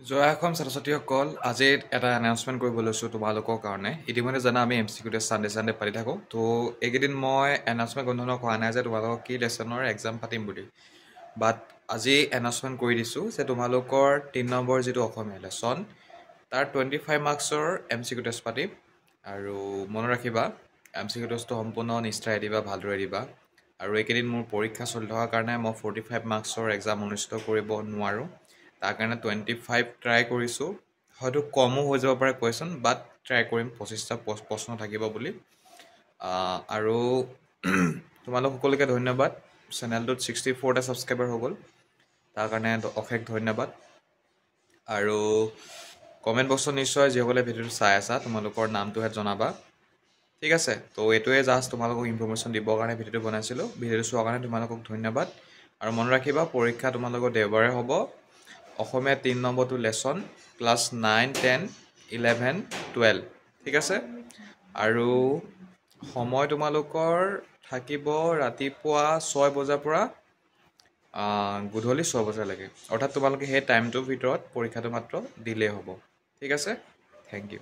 জয় অসম ছাত্ৰ-ছাত্ৰীসকল, আজি এটা এনাউন্সমেণ্ট কৰিব লৈছোঁ তোমালোকৰ কাৰণে। ইতিমধ্যে জানা আমি MCQ টেষ্ট চানডে পাতি থাকোঁ। তো এইকেইদিন মই এনাউন্সমেণ্ট কোনো কোৱা নাই যে তোমালোকক কি লেচনৰ এক্সাম পাতিম বুলি। বাট আজি এনাউন্সমেণ্ট কৰি দিছোঁ যে তোমালোকৰ 3 নম্বৰ যিটো অসমীয়া লেচন তাৰ 25 মাৰ্কছৰ MCQ টেষ্ট পাতিম। আৰু মনত ৰাখিবা MCQ টেষ্টটো সম্পূৰ্ণ নিষ্ঠাৰে দিবা, ভালদৰে দিবা। আৰু এইকেইদিন মোৰ পৰীক্ষা চলি থকাৰ কাৰণে মই 45 মাৰ্কছৰ এক্সাম অনুষ্ঠিত কৰিব নোৱাৰোঁ। তাৰ কাৰণে 25 ট্ৰাই কৰিছোঁ। হয়তো কমো হৈ যাব পাৰে কুৱেশ্যন, বাট ট্ৰাই কৰিম 25টা প্ৰশ্ন থাকিব বুলি। আৰু তোমালোক সকলোকে ধন্যবাদ। চেনেলটোত 64টা ছাবস্ক্ৰাইবাৰ হৈ গ'ল, তাৰ কাৰণে অশেষ ধন্যবাদ। আৰু কমেণ্ট বক্সত নিশ্চয় যিসকলে ভিডিঅ'টো চাই আছা তোমালোকৰ নামটোহে জনাবা, ঠিক আছে। তো এইটোৱে জাষ্ট তোমালোকক ইনফৰ্মেশ্যন দিবৰ কাৰণে ভিডিঅ'টো বনাইছিলোঁ। ভিডিঅ'টো চোৱাৰ কাৰণে তোমালোকক ধন্যবাদ। আৰু মনত ৰাখিবা পৰীক্ষা তোমালোকৰ দেওবাৰে হ'ব। অসমীয়া 3 নম্বৰটো লেচন ক্লাছ 9, 10, 11, 12, ঠিক আছে। আৰু সময় তোমালোকৰ থাকিব ৰাতিপুৱা 6 বজাৰ পৰা গধূলি 6 বজালৈকে। অৰ্থাৎ তোমালোকে সেই টাইমটোৰ ভিতৰত পৰীক্ষাটো মাত্ৰ দিলেই হ'ব, ঠিক আছে। Thank U.